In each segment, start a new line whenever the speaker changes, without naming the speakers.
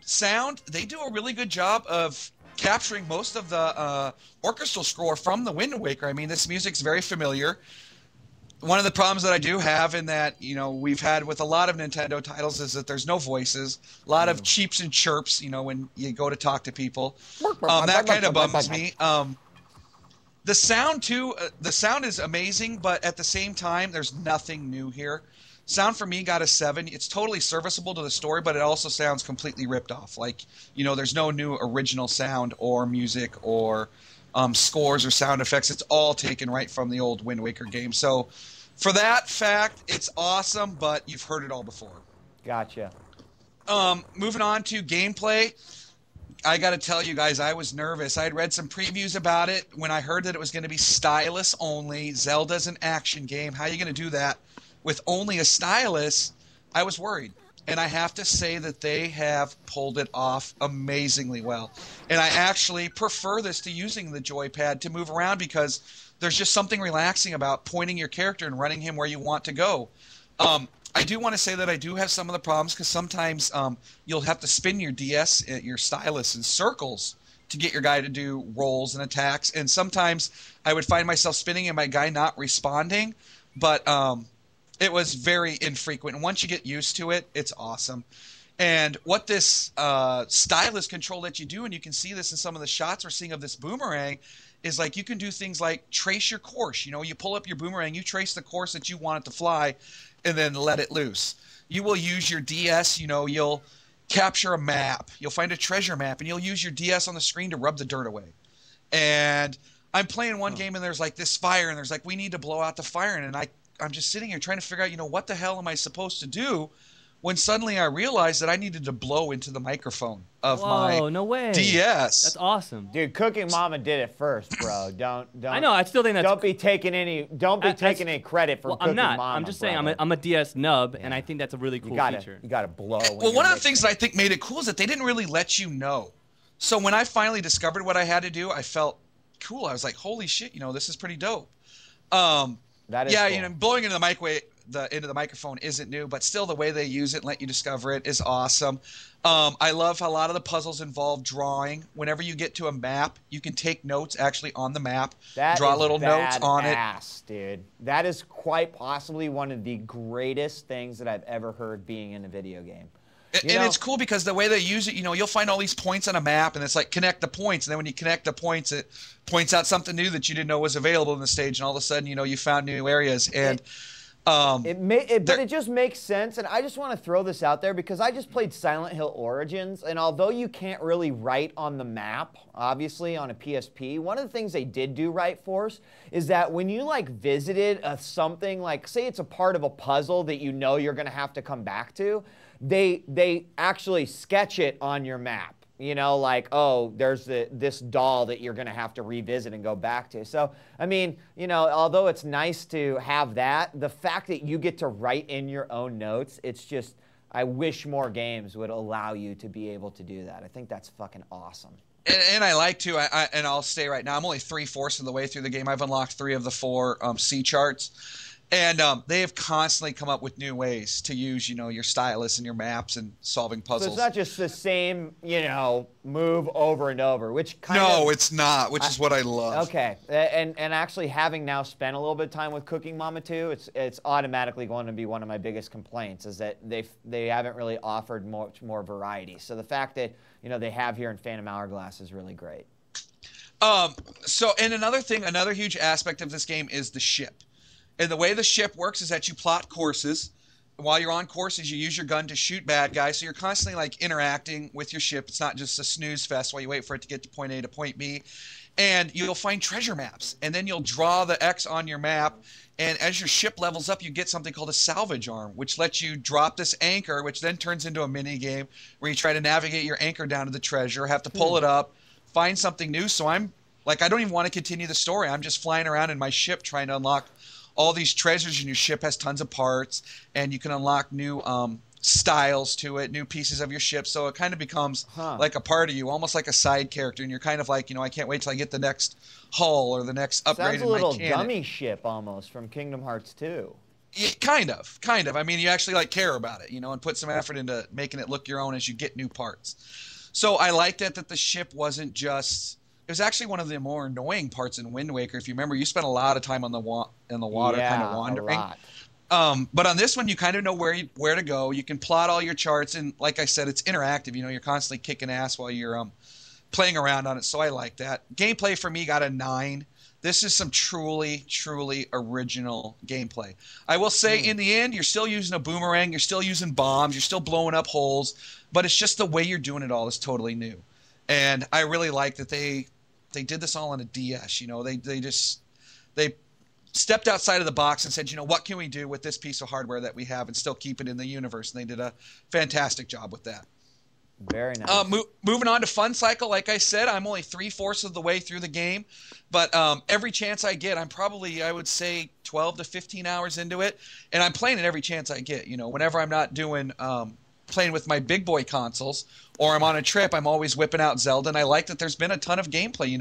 Sound, they do a really good job of capturing most of the orchestral score from the Wind Waker. I mean, this music's very familiar. One of the problems that I do have in that, we've had with a lot of Nintendo titles is that there's no voices, a lot of cheeps and chirps, when you go to talk to people. That kind of bums me. The sound, too, the sound is amazing, but at the same time, there's nothing new here. Sound for me got a 7. It's totally serviceable to the story, but it also sounds completely ripped off. Like, there's no new original sound or music or scores or sound effects. It's all taken right from the old Wind Waker game. So for that fact, it's awesome, but you've heard it all before.
Gotcha.
Moving on to gameplay. I got to tell you guys, I was nervous. I had read some previews about it. When I heard that it was going to be stylus only, Zelda's an action game, how are you going to do that with only a stylus? I was worried. And I have to say that they have pulled it off amazingly well. And I actually prefer this to using the joypad to move around because there's just something relaxing about pointing your character and running him where you want to go. I do want to say that I do have some of the problems because sometimes you'll have to spin your DS, your stylus, in circles to get your guy to do rolls and attacks. And sometimes I would find myself spinning and my guy not responding. But it was very infrequent. And once you get used to it, it's awesome. And what this stylus control lets you do, and you can see this in some of the shots we're seeing of this boomerang, is like you can do things like trace your course. You pull up your boomerang, you trace the course that you want it to fly, and then let it loose. You will use your DS, you'll capture a map. You'll find a treasure map, and you'll use your DS on the screen to rub the dirt away. And I'm playing one game, and there's like this fire, and there's like, we need to blow out the fire. And I'm just sitting here trying to figure out, what the hell am I supposed to do? When suddenly I realized that I needed to blow into the microphone of my
no way.
DS.
That's awesome,
dude. Cooking Mama did it first, bro. Don't.
I know. I still think that's.
Don't be taking any any credit for Cooking Mama.
I'm just saying. I'm a DS nub, and I think that's a really cool feature.
You gotta blow.
Well, one of the things that I think made it cool is that they didn't really let you know. So when I finally discovered what I had to do, I felt cool. I was like, holy shit, this is pretty dope.
That is cool.
Blowing into the microwave. Into the microphone isn't new, but still the way they use it and let you discover it is awesome. I love how a lot of the puzzles involve drawing. Whenever you get to a map, you can take notes actually on the map, draw little notes on it.
Dude. That is quite possibly one of the greatest things that I've ever heard being in a video game.
And it's cool because the way they use it, you'll find all these points on a map, and it's like connect the points. And then when you connect the points, it points out something new that you didn't know was available in the stage. And all of a sudden, you found new areas. And
but it just makes sense, and I just want to throw this out there because I just played Silent Hill Origins, and although you can't really write on the map, obviously, on a PSP, one of the things they did do right for us is that when you, visited something, say it's a part of a puzzle that you're going to have to come back to, they actually sketch it on your map. Oh, there's this doll that you're going to have to revisit and go back to. So, I mean, although it's nice to have that, the fact that you get to write in your own notes, it's just, I wish more games would allow you to be able to do that. I think that's fucking awesome.
And I like to, and I'll say right now, I'm only 3/4 of the way through the game. I've unlocked 3 of the 4 C charts. And they have constantly come up with new ways to use, your stylus and your maps and solving puzzles.
So it's not just the same, move over and over, which kind of...
No, it's not, which is what I love.
Okay. And actually having now spent a little bit of time with Cooking Mama 2, it's automatically going to be one of my biggest complaints is that they haven't really offered much more variety. So the fact that, they have here in Phantom Hourglass is really great.
And another huge aspect of this game is the ship. And the way the ship works is that you plot courses. While you're on courses, you use your gun to shoot bad guys. So you're constantly interacting with your ship. It's not just a snooze fest while you wait for it to get to point A to point B. And you'll find treasure maps. And then you'll draw the X on your map. And as your ship levels up, you get something called a salvage arm, which lets you drop this anchor, which then turns into a mini game where you try to navigate your anchor down to the treasure, have to pull it up, find something new. So I don't even want to continue the story. I'm just flying around in my ship trying to unlock all these treasures, and your ship has tons of parts, and you can unlock new styles to it, new pieces of your ship, so it kind of becomes like a part of you, almost like a side character, and you're kind of like, I can't wait till I get the next hull or the next upgrade in my cannon.
Sounds a little gummy ship almost from Kingdom Hearts 2.
Yeah, kind of. I mean, you actually like care about it, and put some effort into making it look your own as you get new parts. So I liked it that the ship wasn't just. It was actually one of the more annoying parts in Wind Waker. If you remember, you spent a lot of time on in the water, kind of wandering.
A lot.
But on this one, you kind of know where to go. You can plot all your charts, and like I said, it's interactive. You're constantly kicking ass while you're playing around on it. So I like that. Gameplay for me got a 9. This is some truly, truly original gameplay. I will say, in the end, you're still using a boomerang, you're still using bombs, you're still blowing up holes, but it's just the way you're doing it all is totally new. And I really like that they did this all on a DS. They stepped outside of the box and said, what can we do with this piece of hardware that we have and still keep it in the universe? And they did a fantastic job with that.
Very nice.
Moving on to Fun Cycle, like I said, I'm only 3/4 of the way through the game, but every chance I get, I'm probably, I would say, 12 to 15 hours into it, and I'm playing it every chance I get. Whenever I'm not doing playing with my big boy consoles or I'm on a trip, I'm always whipping out Zelda, and I like that there's been a ton of gameplay.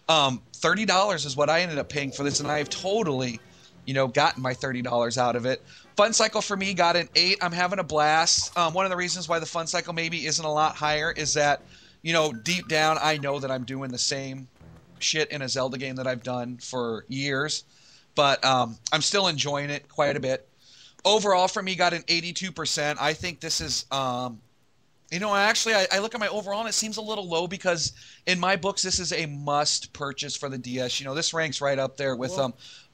$30 is what I ended up paying for this, and I've totally, gotten my $30 out of it. Fun Cycle for me got an 8. I'm having a blast. One of the reasons why the Fun Cycle maybe isn't a lot higher is that, deep down, I know that I'm doing the same shit in a Zelda game that I've done for years, but I'm still enjoying it quite a bit. Overall, for me, got an 82%. I think this is, actually, I look at my overall and it seems a little low because in my books, this is a must purchase for the DS. This ranks right up there with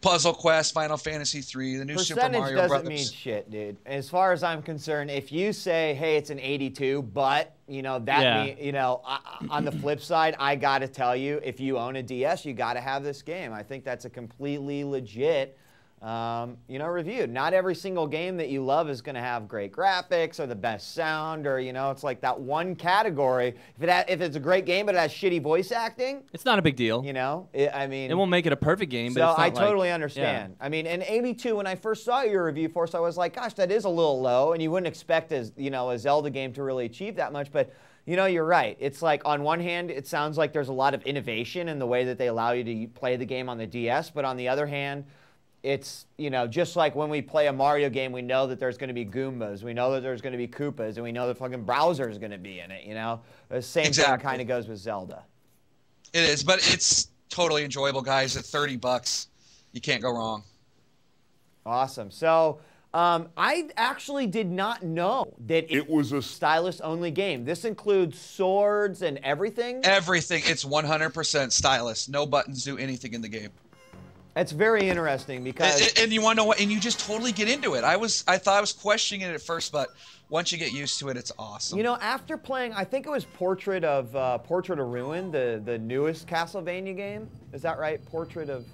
Puzzle Quest, Final Fantasy III, the new Super Mario Brothers.
Percentage doesn't mean shit, dude. As far as I'm concerned, if you say, hey, it's an 82, but, on the flip side, I got to tell you, if you own a DS, you got to have this game. I think that's a completely legit review. Not every single game that you love is going to have great graphics or the best sound or, it's like that one category. If it's a great game but it has shitty voice acting,
it's not a big deal.
It
won't make it a perfect game. But
so
it's not
I totally understand. Yeah. In 82, when I first saw your review, Force, I was like, gosh, that is a little low, and you wouldn't expect a Zelda game to really achieve that much, but. You're right. It's like, on one hand, it sounds like there's a lot of innovation in the way that they allow you to play the game on the DS, but on the other hand, it's, just like when we play a Mario game, we know that there's going to be Goombas, we know that there's going to be Koopas, and we know that fucking Bowser is going to be in it, The same thing kind of goes with Zelda.
It is, but it's totally enjoyable, guys. At $30, you can't go wrong.
Awesome. So, I actually did not know that it was a stylus-only game. This includes swords and everything?
Everything. It's 100% stylus. No buttons do anything in the game.
It's very interesting because...
And you want to know what? And you just totally get into it. I thought I was questioning it at first, but once you get used to it, it's awesome.
After playing, I think it was Portrait of Ruin, the newest Castlevania game. Is that right? Portrait of...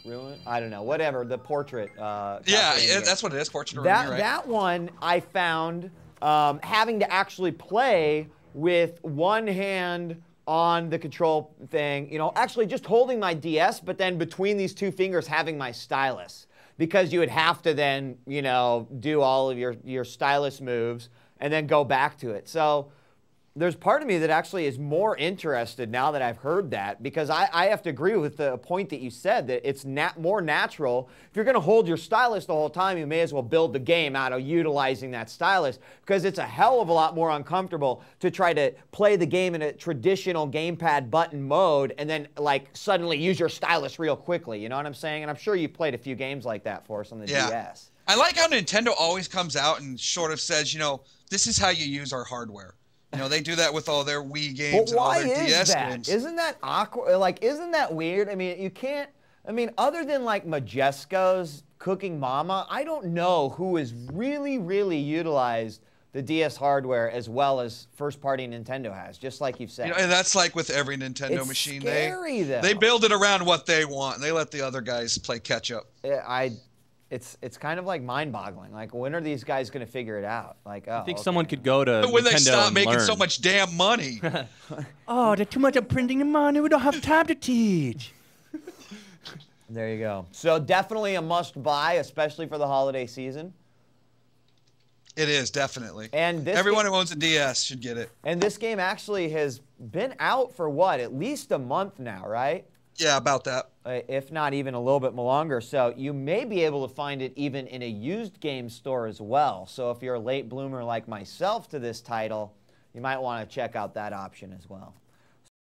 Ruin? I don't know. Whatever. The Portrait.
That's what it is. Portrait of Ruin, right?
That one I found having to actually play with one hand on the control thing. Actually just holding my DS, but then between these two fingers having my stylus, because you would have to then do all of your stylus moves and then go back to it. So. There's part of me that actually is more interested now that I've heard that, because I have to agree with the point that you said that it's more natural. If you're going to hold your stylus the whole time, you may as well build the game out of utilizing that stylus, because it's a hell of a lot more uncomfortable to try to play the game in a traditional gamepad button mode and then suddenly use your stylus real quickly. You know what I'm saying? And I'm sure you played a few games like that for us on the DS.
I like how Nintendo always comes out and sort of says, this is how you use our hardware. They do that with all their Wii games and all their DS games.
Isn't that awkward? Isn't that weird? You can't... other than, Majesco's Cooking Mama, I don't know who has really, really utilized the DS hardware as well as first-party Nintendo has, just like you've said.
And that's like with every Nintendo machine.
It's scary, though.
They build it around what they want, and they let the other guys play catch-up.
It's kind of mind-boggling. When are these guys going to figure it out?
I think someone could go to
when
Nintendo
they stop
and
making
learn.
so much damn money.
Oh, there's too much of printing the money. We don't have time to teach.
There you go. So definitely a must-buy, especially for the holiday season.
It is, definitely.
And
everyone who owns a DS should get it.
And this game actually has been out for what? At least a month now, right?
Yeah, about that.
If not even a little bit longer. So you may be able to find it even in a used game store as well. So if you're a late bloomer like myself to this title, you might want to check out that option as well.